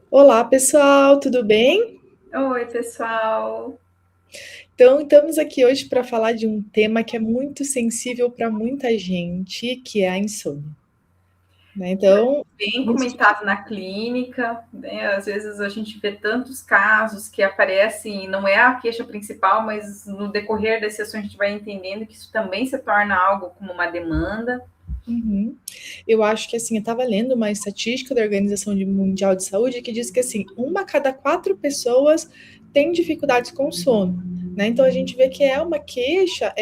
Olá, pessoal, tudo bem? Oi, pessoal. Então, estamos aqui hoje para falar de um tema que é muito sensível para muita gente, que é a insônia, né? Então, Bem antes de- comentado na clínica, né? Às vezes a gente vê tantos casos que aparecem, não é a queixa principal, mas no decorrer das sessões a gente vai entendendo que isso também se torna algo como uma demanda. Uhum. Eu acho que assim, eu estava lendo uma estatística da Mundial de Saúde que diz que assim, uma a cada 4 pessoas tem dificuldades com sono, né? Então a gente vê que é uma queixa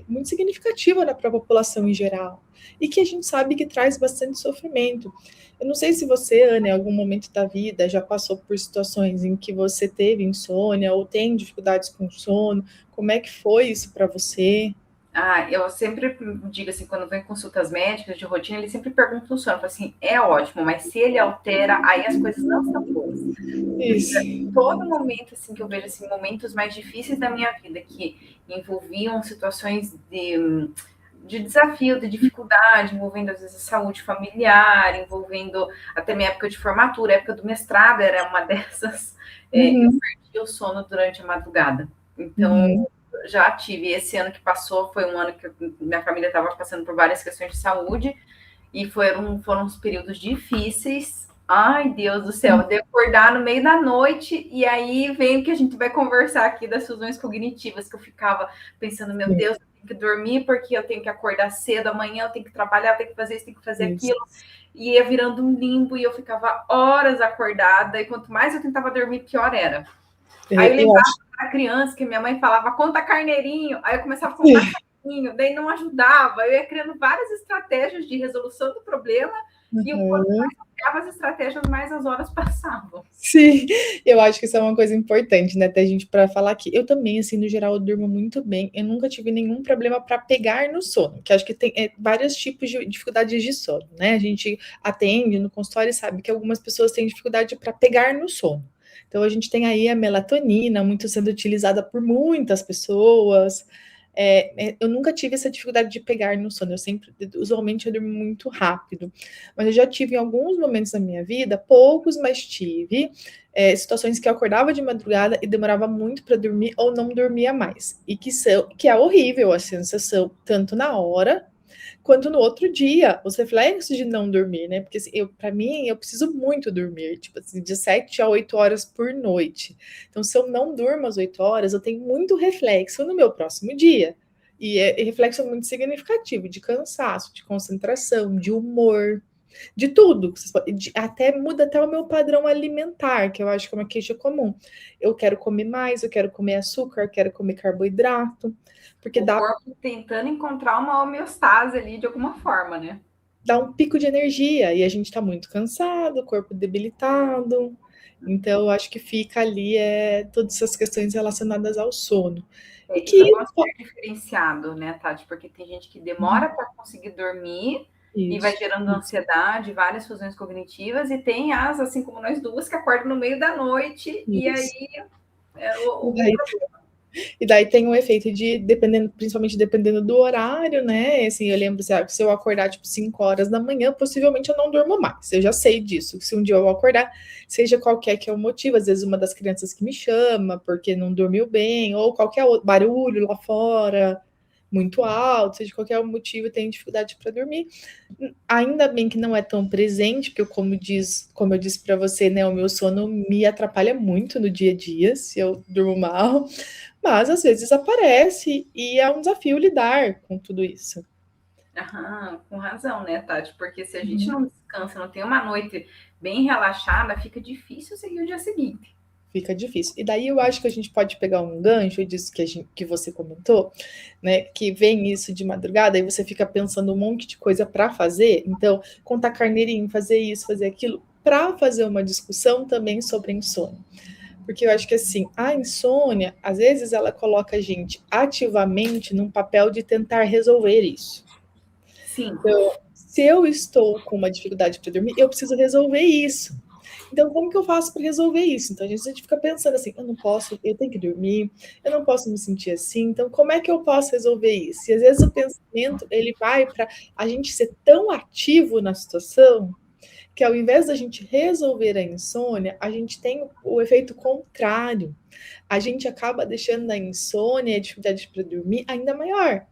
muito significativa para a população em geral e que a gente sabe que traz bastante sofrimento. Eu não sei se você, Ana, em algum momento da vida já passou por situações em que você teve insônia ou tem dificuldades com sono. Como é que foi isso para você? Eu sempre digo assim, quando vem em consultas médicas de rotina, eles sempre perguntam o sono. Eu falo assim, é ótimo, mas se ele altera, aí as coisas não estão boas. Isso. Todo momento assim que eu vejo assim, momentos mais difíceis da minha vida que envolviam situações de desafio, de dificuldade, envolvendo às vezes a saúde familiar, envolvendo até minha época de formatura, época do mestrado era uma dessas. Eu Uhum, perdi o sono durante a madrugada. Então, uhum. já tive. Esse ano que passou foi um ano que minha família estava passando por várias questões de saúde e foram uns períodos difíceis. Ai, Deus do céu, de acordar no meio da noite e aí vem o que a gente vai conversar aqui das fusões cognitivas, que eu ficava pensando, meu Sim, Deus, eu tenho que dormir porque eu tenho que acordar cedo amanhã, eu tenho que trabalhar, eu tenho que fazer isso, tenho que fazer isso. aquilo. E ia virando um limbo e eu ficava horas acordada e quanto mais eu tentava dormir, pior era. Aí eu Eu lembrava acho. da criança que minha mãe falava, conta carneirinho. Aí eu começava a contar Sim. carneirinho, daí não ajudava. Eu ia criando várias estratégias de resolução do problema e o quanto Uhum. mais eu criava as estratégias, mais as horas passavam. Sim, eu acho que isso é uma coisa importante, né? Ter gente para falar aqui. Eu também, assim, no geral, eu durmo muito bem. Eu nunca tive nenhum problema para pegar no sono, que acho que tem vários tipos de dificuldades de sono, né? A gente atende no consultório e sabe que algumas pessoas têm dificuldade para pegar no sono. Então, a gente tem aí a melatonina, muito sendo utilizada por muitas pessoas. Eu nunca tive essa dificuldade de pegar no sono. Usualmente, eu durmo muito rápido. Mas eu já tive em alguns momentos da minha vida, poucos, mas tive, situações que eu acordava de madrugada e demorava muito para dormir ou não dormia mais. E que é horrível a sensação, tanto na hora quanto no outro dia, os reflexos de não dormir, né? Porque assim, para mim, eu preciso muito dormir, tipo assim, de 7 a 8 horas por noite. Então, se eu não durmo às 8 horas, eu tenho muito reflexo no meu próximo dia. E reflexo muito significativo de cansaço, de concentração, de humor, de tudo. Até muda até o meu padrão alimentar, que eu acho que é uma queixa comum. Eu quero comer mais, eu quero comer açúcar, eu quero comer carboidrato, porque O corpo tentando encontrar uma homeostase ali de alguma forma, né? dá um pico de energia e a gente está muito cansado, corpo debilitado. Então, eu acho que fica ali todas essas questões relacionadas ao sono. E Isso que é bom ser diferenciado, né, Tati? Porque tem gente que demora para conseguir dormir e vai isso, gerando isso, ansiedade, várias fusões cognitivas, e tem as, assim como nós duas, que acordam no meio da noite e isso. aí é E o daí E daí tem um efeito de, dependendo, principalmente dependendo do horário, né? Assim, eu lembro, se eu acordar tipo 5 horas da manhã, possivelmente eu não durmo mais. Eu já sei disso. Se um dia eu acordar, seja qualquer que é o motivo, às vezes uma das crianças que me chama porque não dormiu bem, ou qualquer outro barulho lá fora, muito alto, seja qualquer motivo, eu tenho dificuldade para dormir. Ainda bem que não é tão presente, porque como eu disse para você, né, o meu sono me atrapalha muito no dia a dia, se eu durmo mal. Mas às vezes aparece e é um desafio lidar com tudo isso. com razão, né, Tati? Porque se a gente Uhum. não descansa, não tem uma noite bem relaxada, fica difícil seguir o dia seguinte. Fica difícil. E daí eu acho que a gente pode pegar um gancho disso que você comentou, né? Que vem isso de madrugada e você fica pensando um monte de coisa para fazer. Então, contar carneirinho, fazer isso, fazer aquilo, para fazer uma discussão também sobre insônia. Porque eu acho que assim, a insônia, às vezes, ela coloca a gente ativamente num papel de tentar resolver isso. Sim, Então, se eu estou com uma dificuldade para dormir, eu preciso resolver isso. Então, como que eu faço para resolver isso? Então, a gente fica pensando assim: eu não posso, eu tenho que dormir, eu não posso me sentir assim. Então, como é que eu posso resolver isso? E às vezes o pensamento ele vai para a gente ser tão ativo na situação que ao invés da gente resolver a insônia, a gente tem o efeito contrário. A gente acaba deixando a insônia e a dificuldade para dormir ainda maior.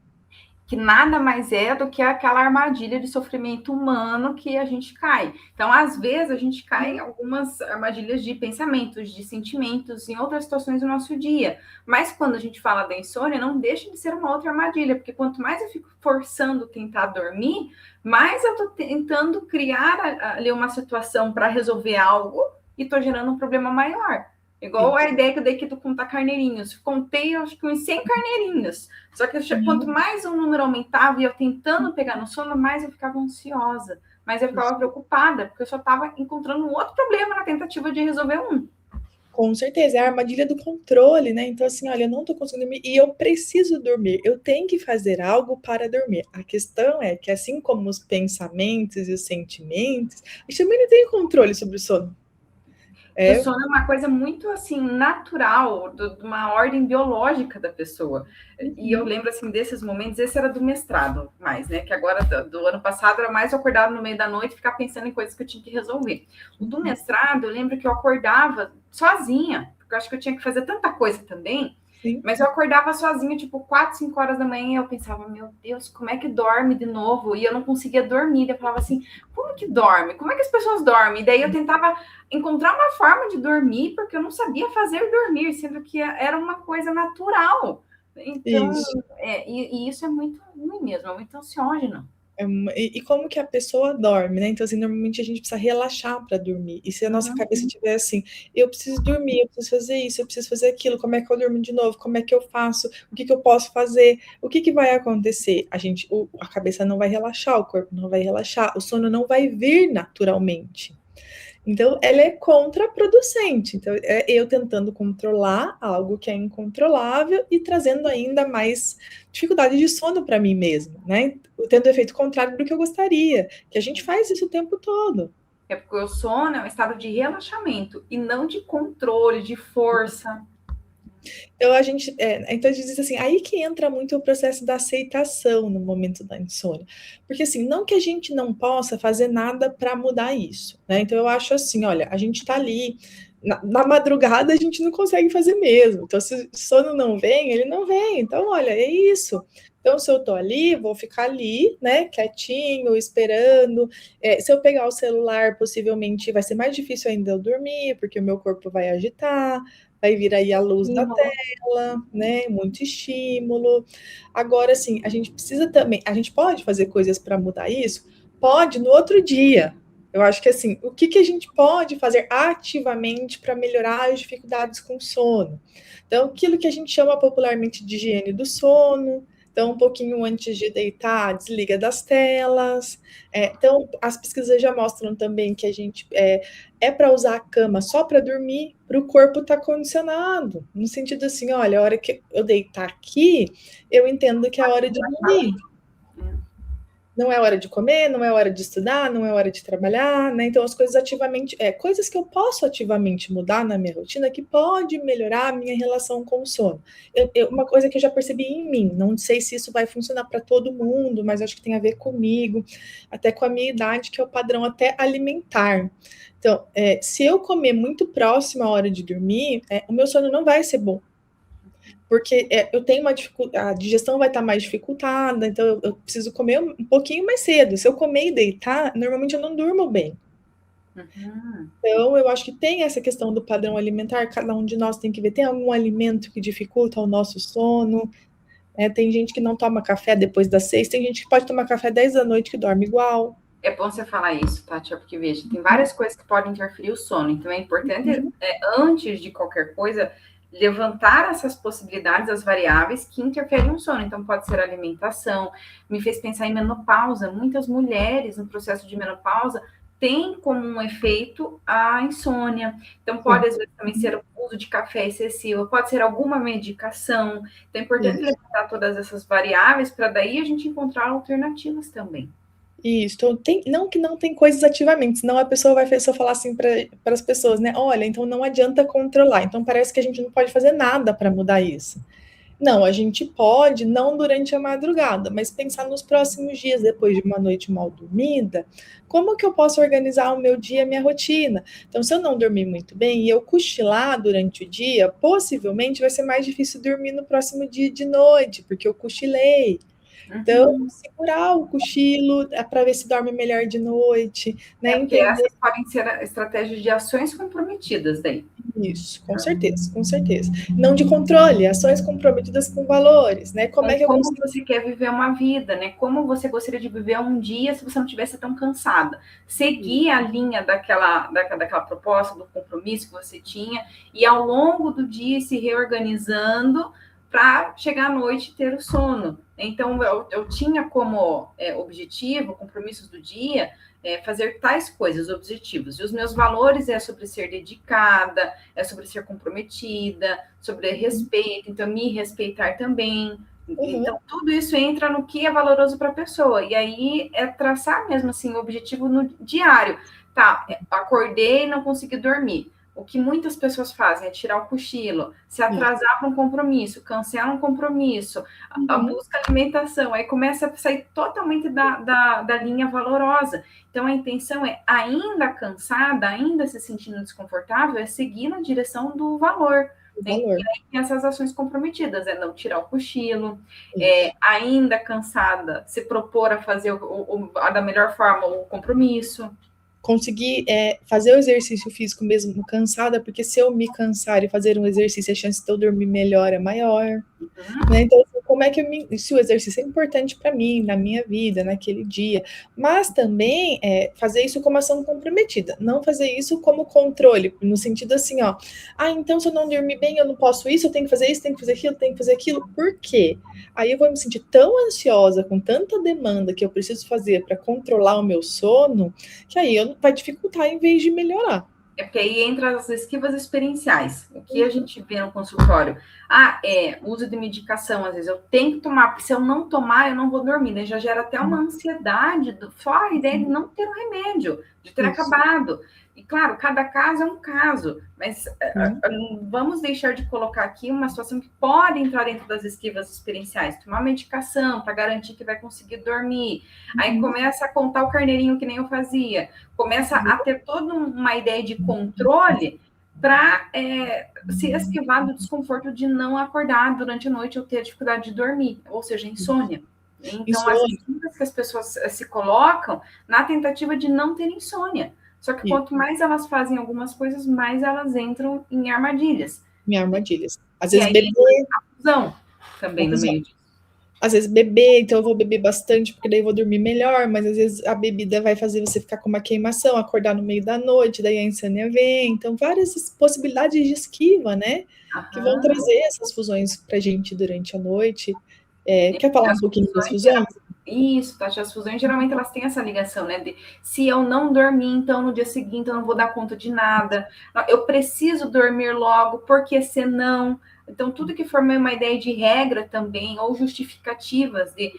Que nada mais é do que aquela armadilha de sofrimento humano que a gente cai. Então, às vezes, a gente cai em algumas armadilhas de pensamentos, de sentimentos, em outras situações do nosso dia. Mas quando a gente fala da insônia, não deixa de ser uma outra armadilha, porque quanto mais eu fico forçando tentar dormir, mais eu estou tentando criar ali uma situação para resolver algo e estou gerando um problema maior. Igual a ideia que eu dei aqui do contar carneirinhos. Contei, acho que uns 100 carneirinhos. Só que quanto mais o número aumentava e eu tentando pegar no sono, mais eu ficava ansiosa. Mais eu ficava preocupada, porque eu só estava encontrando um outro problema na tentativa de resolver um. Com certeza, é a armadilha do controle, né? Então, assim, olha, eu não tô conseguindo dormir e eu preciso dormir. Eu tenho que fazer algo para dormir. A questão é que, assim como os pensamentos e os sentimentos, a gente também não tem controle sobre o sono. O sono é uma coisa muito, assim, natural, de uma ordem biológica da pessoa. E eu lembro, assim, desses momentos, esse era do mestrado mais, né? Que agora, do ano passado, era mais eu acordar no meio da noite e ficar pensando em coisas que eu tinha que resolver. O do mestrado, eu lembro que eu acordava sozinha, porque eu acho que eu tinha que fazer tanta coisa também. Sim. Mas eu acordava sozinha, tipo, 4, 5 horas da manhã, e eu pensava, meu Deus, como é que dorme de novo? E eu não conseguia dormir. Eu falava assim, como que dorme? Como é que as pessoas dormem? E daí eu tentava encontrar uma forma de dormir, porque eu não sabia fazer dormir, sendo que era uma coisa natural. Então, isso. E isso é muito ruim mesmo, é muito ansiógeno. E como que a pessoa dorme, né? Então, assim, normalmente a gente precisa relaxar para dormir. E se a nossa cabeça estiver assim, eu preciso dormir, eu preciso fazer isso, eu preciso fazer aquilo, como é que eu durmo de novo? Como é que eu faço? O que eu posso fazer? O que vai acontecer? A cabeça não vai relaxar, o corpo não vai relaxar, o sono não vai vir naturalmente. Então, ela é contraproducente. Então, é eu tentando controlar algo que é incontrolável e trazendo ainda mais dificuldade de sono para mim mesma, né? Tendo o efeito contrário do que eu gostaria, que a gente faz isso o tempo todo. É porque o sono é um estado de relaxamento e não de controle, de força. Então a gente diz assim, aí que entra muito o processo da aceitação no momento da insônia, porque assim, não que a gente não possa fazer nada para mudar isso, né? Então eu acho assim, olha, a gente está ali na madrugada, a gente não consegue fazer mesmo. Então se o sono não vem, ele não vem. Então olha, é isso. Então se eu tô ali, vou ficar ali, né, quietinho, esperando. Se eu pegar o celular, possivelmente vai ser mais difícil ainda eu dormir, porque o meu corpo vai agitar. Vai vir aí a luz da tela, né? Muito estímulo. Agora, assim, a gente precisa também. A gente pode fazer coisas para mudar isso? Pode no outro dia. Eu acho que assim, o que a gente pode fazer ativamente para melhorar as dificuldades com sono? Então, aquilo que a gente chama popularmente de higiene do sono. Então, um pouquinho antes de deitar, desliga das telas. Então, as pesquisas já mostram também que a gente para usar a cama só para dormir, para o corpo estar condicionado. No sentido assim, olha, a hora que eu deitar aqui, eu entendo que é a hora de dormir. Não é hora de comer, não é hora de estudar, não é hora de trabalhar, né? Então, as coisas ativamente, coisas que eu posso ativamente mudar na minha rotina que pode melhorar a minha relação com o sono. Uma coisa que eu já percebi em mim, não sei se isso vai funcionar para todo mundo, mas acho que tem a ver comigo, até com a minha idade, que é o padrão até alimentar. Então, se eu comer muito próximo à hora de dormir, o meu sono não vai ser bom. Porque eu tenho uma dificuldade, a digestão vai estar mais dificultada, então eu preciso comer um pouquinho mais cedo. Se eu comer e deitar, normalmente eu não durmo bem. Então, eu acho que tem essa questão do padrão alimentar, cada um de nós tem que ver, tem algum alimento que dificulta o nosso sono? Tem gente que não toma café depois das 6, tem gente que pode tomar café 10 da noite que dorme igual. É bom você falar isso, Tati, porque veja, tem várias coisas que podem interferir o sono, então é importante, antes de qualquer coisa, levantar essas possibilidades, as variáveis que interferem no sono. Então, pode ser alimentação. Me fez pensar em menopausa. Muitas mulheres no processo de menopausa têm como um efeito a insônia. Então, pode, às vezes, também ser o uso de café excessivo, pode ser alguma medicação. Então, é importante levantar todas essas variáveis para daí a gente encontrar alternativas também. Isso, então não que não tem coisas ativamente, senão a pessoa vai só falar assim para as pessoas, né? Olha, então não adianta controlar. Então parece que a gente não pode fazer nada para mudar isso. Não, a gente pode, não durante a madrugada, mas pensar nos próximos dias, depois de uma noite mal dormida, como que eu posso organizar o meu dia, a minha rotina? Então, se eu não dormir muito bem e eu cochilar durante o dia, possivelmente vai ser mais difícil dormir no próximo dia de noite, porque eu cochilei. Então, Uhum. segurar o cochilo para ver se dorme melhor de noite, né? Porque Entender essas podem ser estratégias de ações comprometidas daí. isso, com certeza, com certeza. Não de controle, ações comprometidas com valores, né? Como Com é que eu como consigo. você quer viver uma vida, né? Como você gostaria de viver um dia se você não tivesse tão cansada. Seguir a linha daquela proposta, do compromisso que você tinha, e ao longo do dia se reorganizando para chegar à noite e ter o sono. Então, eu tinha como objetivo, compromissos do dia, fazer tais coisas, objetivos. E os meus valores é sobre ser dedicada, é sobre ser comprometida, sobre respeito, então me respeitar também. Uhum, Então, tudo isso entra no que é valoroso para a pessoa. E aí é traçar mesmo assim o objetivo no diário. Tá, acordei e não consegui dormir. O que muitas pessoas fazem é tirar o cochilo, se isso. atrasar para um compromisso, cancelar um compromisso, a Uhum, busca alimentação, aí começa a sair totalmente da linha valorosa. Então, a intenção é, ainda cansada, ainda se sentindo desconfortável, é seguir na direção do valor. o Né? valor. Essas ações comprometidas, é não tirar o cochilo, Isso. ainda cansada, se propor a fazer da melhor forma o compromisso. Conseguir fazer o exercício físico mesmo cansada, porque se eu me cansar e fazer um exercício, a chance de eu dormir melhor é maior. Né? Então, assim, como é que se o exercício é importante para mim, na minha vida, naquele dia, mas também fazer isso como ação comprometida, não fazer isso como controle, no sentido assim, ó, então se eu não dormir bem, eu não posso isso, eu tenho que fazer isso, tenho que fazer aquilo, tenho que fazer aquilo, por quê? Aí eu vou me sentir tão ansiosa, com tanta demanda que eu preciso fazer para controlar o meu sono, que aí vai dificultar em vez de melhorar. É porque aí entra as esquivas experienciais. O que a gente vê no consultório? Ah, uso de medicação, às vezes eu tenho que tomar, porque se eu não tomar, eu não vou dormir. Daí já gera até uma ansiedade, só a ideia de não ter o remédio, de ter Isso. acabado. E claro, cada caso é um caso, mas Hum. vamos deixar de colocar aqui uma situação que pode entrar dentro das esquivas experienciais. Tomar medicação para garantir que vai conseguir dormir. Aí começa a contar o carneirinho que nem eu fazia, começa a ter toda uma ideia de controle para se esquivar do desconforto de não acordar durante a noite ou ter dificuldade de dormir, ou seja, insônia. Então, as Insônia. esquivas que as pessoas se colocam na tentativa de não ter insônia. Só que quanto mais elas fazem algumas coisas, mais elas entram em armadilhas. Minha armadilhas. Às E vezes aí beber, a fusão também no confusão. meio disso. Às vezes beber, então eu vou beber bastante, porque daí eu vou dormir melhor, mas às vezes a bebida vai fazer você ficar com uma queimação, acordar no meio da noite, daí a insônia vem. Então, várias possibilidades de esquiva, né? Que vão Aham. trazer essas fusões pra gente durante a noite. E Quer falar um as pouquinho das fusões, fusões? isso, Tati, as fusões geralmente elas têm essa ligação, né? De se eu não dormir, então no dia seguinte eu não vou dar conta de nada. Eu preciso dormir logo, porque senão. Então, tudo que for uma ideia de regra também, ou justificativas de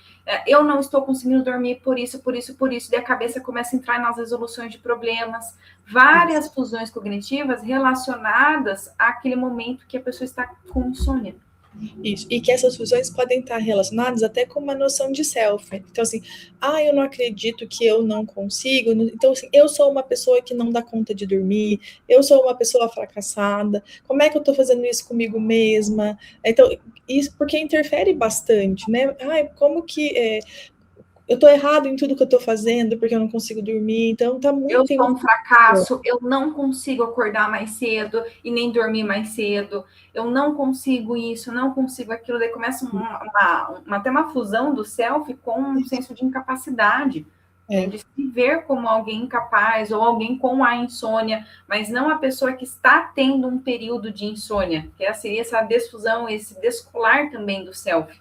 eu não estou conseguindo dormir por isso, por isso, por isso, daí a cabeça começa a entrar nas resoluções de problemas. Isso. Várias fusões cognitivas relacionadas àquele momento que a pessoa está com insônia. Isso. E que essas fusões podem estar relacionadas até com uma noção de self. Então, assim, eu não acredito que eu não consigo. Então, assim, eu sou uma pessoa que não dá conta de dormir, eu sou uma pessoa fracassada. Como é que eu tô fazendo isso comigo mesma? Então, isso porque interfere bastante, né? Como que eu tô errado em tudo que eu tô fazendo porque eu não consigo dormir. Então, Eu tem sou muito. um fracasso, eu não consigo acordar mais cedo e nem dormir mais cedo, eu não consigo isso, não consigo aquilo, daí começa até uma fusão do self com um senso de incapacidade, né, É. de se ver como alguém incapaz ou alguém com a insônia, mas não a pessoa que está tendo um período de insônia, que seria essa desfusão, esse descolar também do self.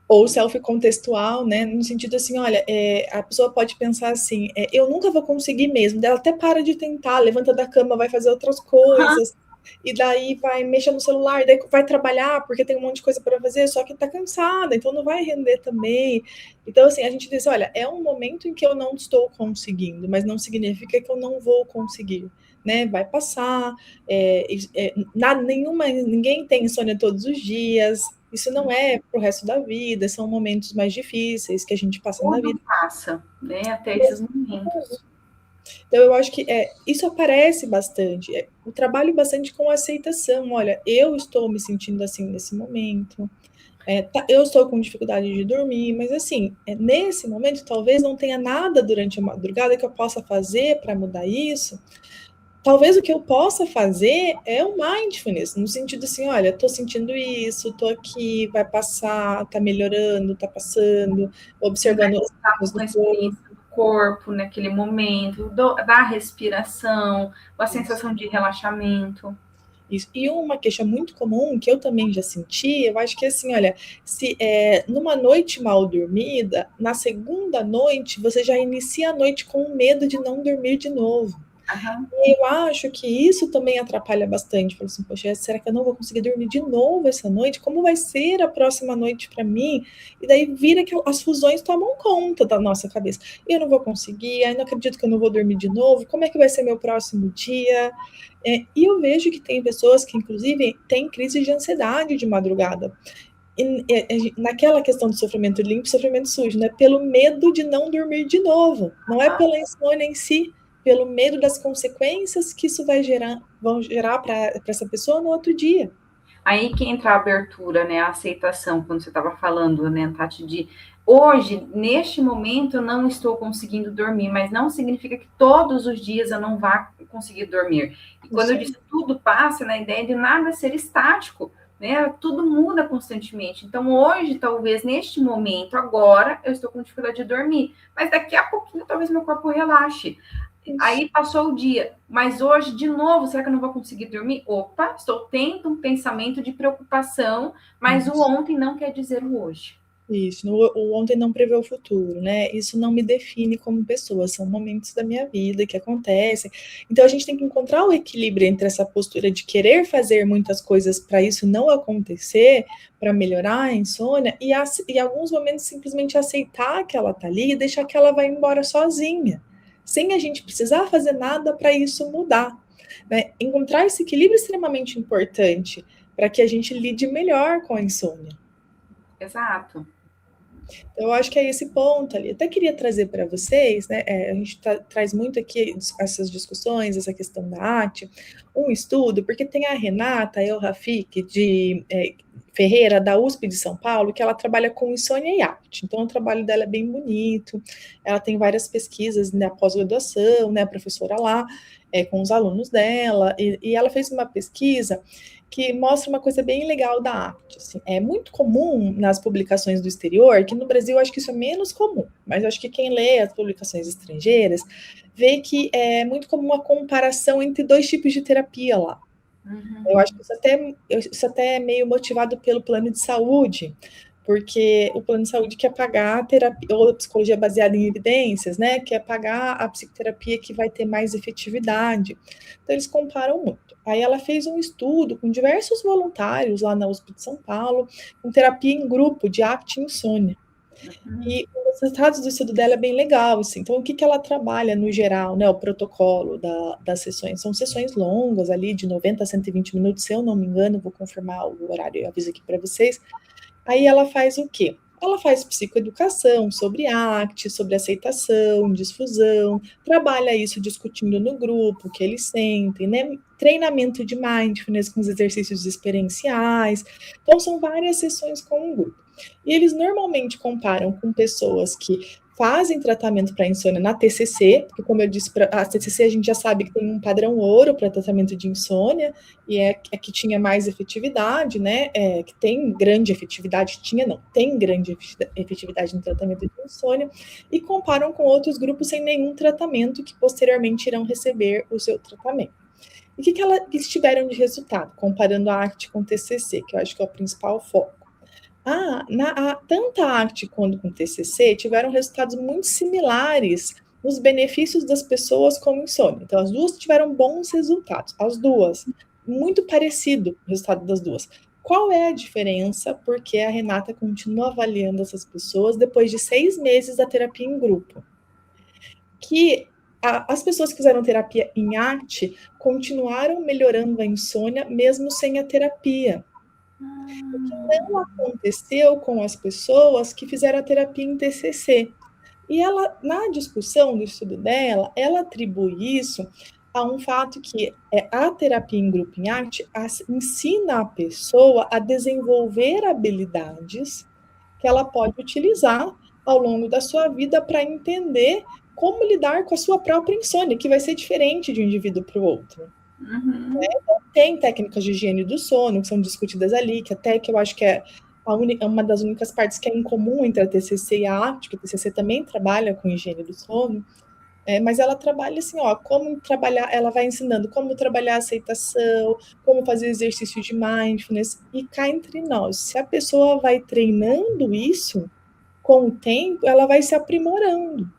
Ou self-contextual, né? No sentido assim, olha, a pessoa pode pensar assim, eu nunca vou conseguir mesmo. Daí ela até para de tentar, levanta da cama, vai fazer outras coisas, e daí vai mexer no celular, daí vai trabalhar, porque tem um monte de coisa para fazer, só que tá cansada, então não vai render também. Então, assim, a gente diz, olha, é um momento em que eu não estou conseguindo, mas não significa que eu não vou conseguir. né? Vai passar, ninguém tem insônia todos os dias, isso não é para o resto da vida, são momentos mais difíceis que a gente passa na vida. Tudo passa, né? Até esses momentos. Então, eu acho que isso aparece bastante. Eu trabalho bastante com aceitação. Olha, eu estou me sentindo assim nesse momento. Eu estou com dificuldade de dormir, mas assim, nesse momento, talvez não tenha nada durante a madrugada que eu possa fazer para mudar isso. Talvez o que eu possa fazer é o mindfulness, no sentido assim, olha, estou sentindo isso, estou aqui, vai passar, está melhorando, está passando, observando os sintomas do Com a corpo. experiência do corpo naquele momento, da respiração, a sensação de relaxamento. Isso. E uma queixa muito comum, que eu também já senti, eu acho que assim, olha, se numa noite mal dormida, na segunda noite, você já inicia a noite com medo de não dormir de novo. Uhum. E eu acho que isso também atrapalha bastante. Falo assim, poxa, será que eu não vou conseguir dormir de novo essa noite? Como vai ser a próxima noite para mim? E daí vira que as fusões tomam conta da nossa cabeça. Eu não vou conseguir, aí não acredito que eu não vou dormir de novo. Como é que vai ser meu próximo dia? E eu vejo que tem pessoas que, inclusive, têm crise de ansiedade de madrugada. Naquela questão do sofrimento limpo e sofrimento sujo, né? Pelo medo de não dormir de novo. Não é pela insônia em si, pelo medo das consequências que isso vão gerar para essa pessoa no outro dia. Aí que entra a abertura, né? A aceitação, quando você estava falando, né, Tati, de hoje, neste momento, eu não estou conseguindo dormir, mas não significa que todos os dias eu não vá conseguir dormir. E quando eu disse tudo passa, na ideia de nada ser estático, né? Tudo muda constantemente. Então, hoje, talvez, neste momento, agora, eu estou com dificuldade de dormir, mas daqui a pouquinho, talvez meu corpo relaxe. Aí passou o dia, mas hoje, de novo, será que eu não vou conseguir dormir? Opa, estou tendo um pensamento de preocupação, mas o ontem não quer dizer o hoje. Isso, o ontem não prevê o futuro, né? Isso não me define como pessoa, são momentos da minha vida que acontecem. Então a gente tem que encontrar o equilíbrio entre essa postura de querer fazer muitas coisas para isso não acontecer, para melhorar a insônia, e alguns momentos simplesmente aceitar que ela tá ali e deixar que ela vai embora sozinha, sem a gente precisar fazer nada para isso mudar. Né? Encontrar esse equilíbrio é extremamente importante para que a gente lide melhor com a insônia. Exato. Eu acho que é esse ponto ali. Até queria trazer para vocês, né? A gente traz muito aqui essas discussões, essa questão da arte, um estudo, porque tem a Renata El Rafik de Ferreira, da USP de São Paulo, que ela trabalha com insônia e arte. Então, o trabalho dela é bem bonito. Ela tem várias pesquisas na pós-graduação, né? A professora lá, com os alunos dela, e ela fez uma pesquisa que mostra uma coisa bem legal da arte. Assim. É muito comum nas publicações do exterior, que no Brasil eu acho que isso é menos comum, mas eu acho que quem lê as publicações estrangeiras vê que é muito comum a comparação entre dois tipos de terapia lá. Uhum. Eu acho que isso até é meio motivado pelo plano de saúde, porque o plano de saúde quer pagar a terapia, ou a psicologia baseada em evidências, né? Quer pagar a psicoterapia que vai ter mais efetividade. Então, eles comparam muito. Aí ela fez um estudo com diversos voluntários lá na USP de São Paulo, com terapia em grupo de arte e insônia. E os resultados do estudo dela é bem legal, assim. Então, o que ela trabalha no geral, né? O protocolo das sessões. São sessões longas ali, de 90 a 120 minutos, se eu não me engano, vou confirmar o horário, eu aviso aqui para vocês. Aí ela faz o quê? Ela faz psicoeducação sobre arte, sobre aceitação, difusão, trabalha isso discutindo no grupo, o que eles sentem, né? Treinamento de mindfulness com os exercícios experienciais. Então, são várias sessões com o grupo. E eles normalmente comparam com pessoas que fazem tratamento para insônia na TCC, porque, como eu disse, a TCC a gente já sabe que tem um padrão ouro para tratamento de insônia, e é que tinha mais efetividade, né? Que tem grande efetividade, tem grande efetividade no tratamento de insônia, e comparam com outros grupos sem nenhum tratamento que posteriormente irão receber o seu tratamento. E o que eles tiveram de resultado, comparando a arte com o TCC, que eu acho que é o principal foco? Tanto a arte quanto com o TCC tiveram resultados muito similares nos benefícios das pessoas com insônia. Então, as duas tiveram bons resultados, as duas. Muito parecido o resultado das duas. Qual é a diferença? Porque a Renata continua avaliando essas pessoas depois de 6 meses da terapia em grupo. Que as pessoas que fizeram terapia em ACT continuaram melhorando a insônia mesmo sem a terapia. O que não aconteceu com as pessoas que fizeram a terapia em TCC. E ela, na discussão do estudo dela, ela atribui isso a um fato que a terapia em grupo em arte ensina a pessoa a desenvolver habilidades que ela pode utilizar ao longo da sua vida para entender como lidar com a sua própria insônia, que vai ser diferente de um indivíduo para o outro. Uhum. Tem técnicas de higiene do sono que são discutidas ali, que até que eu acho que é uma das únicas partes que é incomum entre a TCC e a ACT, que a TCC também trabalha com higiene do sono, mas ela trabalha assim, ó, como trabalhar, ela vai ensinando como trabalhar a aceitação, como fazer exercício de mindfulness, e cá entre nós, se a pessoa vai treinando isso, com o tempo, ela vai se aprimorando.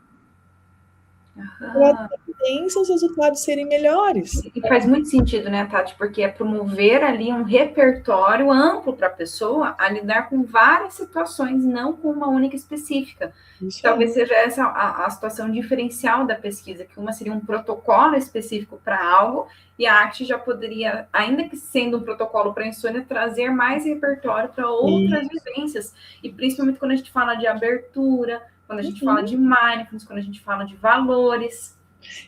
A tendência os resultados serem melhores. E faz muito sentido, né, Tati? Porque é promover ali um repertório amplo para a pessoa a lidar com várias situações, não com uma única específica. Isso talvez seja essa a situação diferencial da pesquisa, que uma seria um protocolo específico para algo, e a ACT já poderia, ainda que sendo um protocolo para insônia, trazer mais repertório para outras vivências. E principalmente quando a gente fala de abertura, quando a gente fala de mindfulness, quando a gente fala de valores.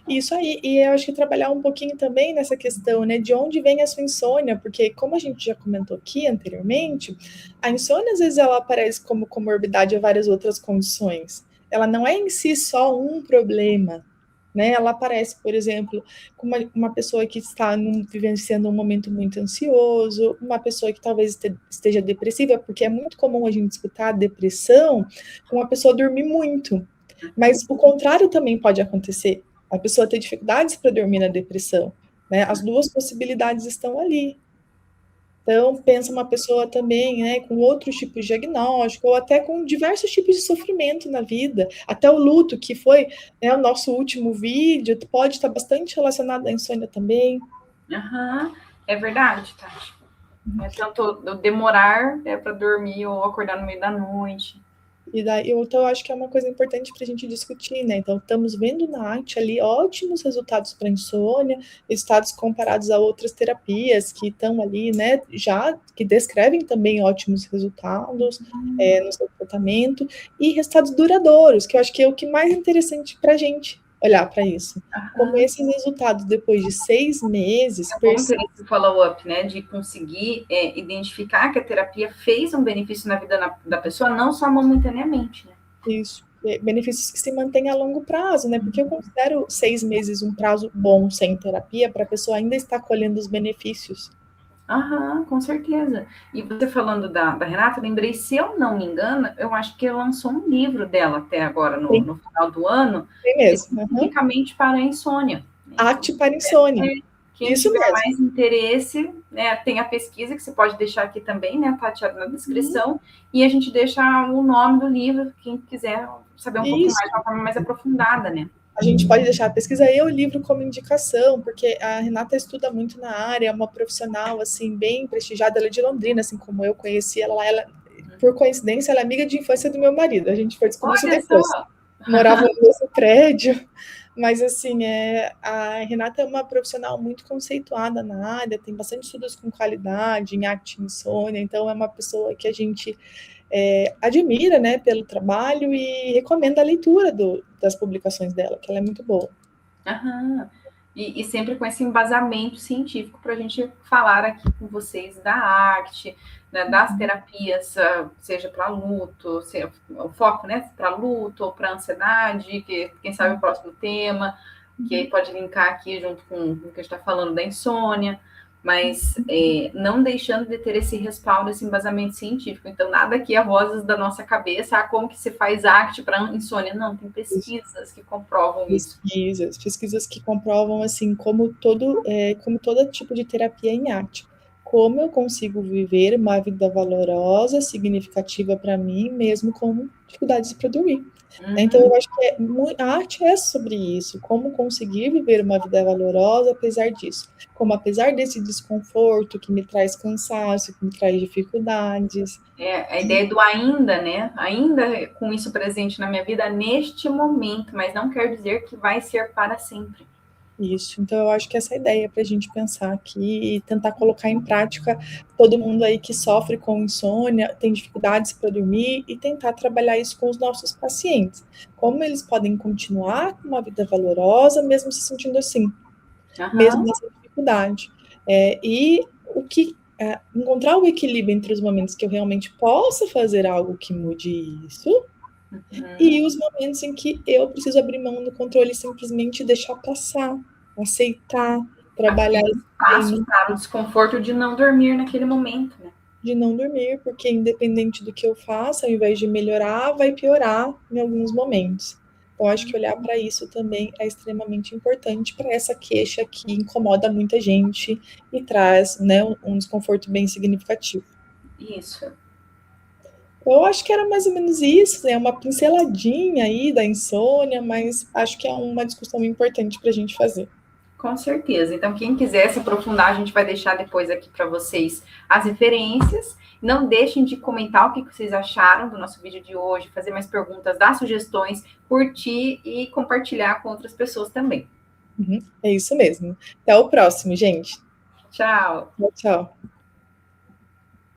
Isso aí, e eu acho que trabalhar um pouquinho também nessa questão, né, de onde vem a sua insônia, porque como a gente já comentou aqui anteriormente, a insônia às vezes ela aparece como comorbidade a várias outras condições. Ela não é em si só um problema, né? Ela aparece, por exemplo, com uma pessoa que está vivenciando um momento muito ansioso, uma pessoa que talvez esteja depressiva, porque é muito comum a gente escutar depressão com a pessoa dormir muito. Mas o contrário também pode acontecer. A pessoa ter dificuldades para dormir na depressão, né? As duas possibilidades estão ali. Então, pensa uma pessoa também, né, com outros tipos de diagnóstico, ou até com diversos tipos de sofrimento na vida. Até o luto, que foi, né, o nosso último vídeo, pode estar bastante relacionado à insônia também. É verdade, Tati. Tanto demorar para dormir ou acordar no meio da noite. E daí, então, eu acho que é uma coisa importante para a gente discutir, né? Então, estamos vendo na ACT ali ótimos resultados para insônia, resultados comparados a outras terapias que estão ali, né? Já que descrevem também ótimos resultados no seu tratamento e resultados duradouros, que eu acho que é o que mais interessante para a gente olhar para isso. Como esses resultados, depois de 6 meses... Como ter esse follow-up, né? De conseguir identificar que a terapia fez um benefício na vida da pessoa, não só momentaneamente, né? Isso. Benefícios que se mantêm a longo prazo, né? Porque eu considero 6 meses um prazo bom sem terapia para a pessoa ainda estar colhendo os benefícios. Com certeza. E você falando da Renata, lembrei, se eu não me engano, eu acho que lançou um livro dela até agora, no final do ano, especificamente para a insônia. ACT para insônia. Quem tiver mais interesse, né, tem a pesquisa que você pode deixar aqui também, né, Tati, na descrição, e a gente deixa o nome do livro, quem quiser saber um pouquinho mais, de uma forma mais aprofundada, né? A gente pode deixar a pesquisa e o livro como indicação, porque a Renata estuda muito na área, é uma profissional, assim, bem prestigiada, ela é de Londrina, assim como eu conheci ela por coincidência, ela é amiga de infância do meu marido, a gente foi descobrir isso depois. Morava no mesmo prédio, mas, assim, a Renata é uma profissional muito conceituada na área, tem bastante estudos com qualidade, em ACT, insônia, então é uma pessoa que a gente admira, né, pelo trabalho e recomenda a leitura das publicações dela, que ela é muito boa. E sempre com esse embasamento científico para a gente falar aqui com vocês da ACT, né, das terapias, seja para luto, o foco, né, para luto ou para ansiedade, que quem sabe o próximo tema, que aí pode linkar aqui junto com o que a gente está falando da insônia, mas não deixando de ter esse respaldo, esse embasamento científico. Então, nada aqui é vozes da nossa cabeça, como que se faz ACT para insônia. Não, tem pesquisas que comprovam isso. Pesquisas que comprovam, assim, como todo tipo de terapia em ACT. como eu consigo viver uma vida valorosa, significativa para mim, mesmo com dificuldades para dormir. Então, eu acho que a arte é sobre isso, como conseguir viver uma vida valorosa apesar disso. Como apesar desse desconforto que me traz cansaço, que me traz dificuldades. A ideia do ainda, né? Ainda com isso presente na minha vida neste momento, mas não quer dizer que vai ser para sempre. Isso, então eu acho que essa é a ideia para a gente pensar aqui e tentar colocar em prática todo mundo aí que sofre com insônia, tem dificuldades para dormir e tentar trabalhar isso com os nossos pacientes. Como eles podem continuar com uma vida valorosa, mesmo se sentindo assim, mesmo nessa dificuldade. E o que encontrar o equilíbrio entre os momentos que eu realmente possa fazer algo que mude isso e os momentos em que eu preciso abrir mão do controle e simplesmente deixar passar, aceitar, trabalhar esse espaço para o desconforto de não dormir naquele momento, né? De não dormir, porque independente do que eu faça, ao invés de melhorar, vai piorar em alguns momentos. Então, acho que olhar para isso também é extremamente importante para essa queixa que incomoda muita gente e traz, né, um desconforto bem significativo. Isso. Eu acho que era mais ou menos isso, né? Uma pinceladinha aí da insônia, mas acho que é uma discussão importante para a gente fazer. Com certeza. Então, quem quiser se aprofundar, a gente vai deixar depois aqui para vocês as referências. Não deixem de comentar o que vocês acharam do nosso vídeo de hoje, fazer mais perguntas, dar sugestões, curtir e compartilhar com outras pessoas também. É isso mesmo. Até o próximo, gente. Tchau. Tchau.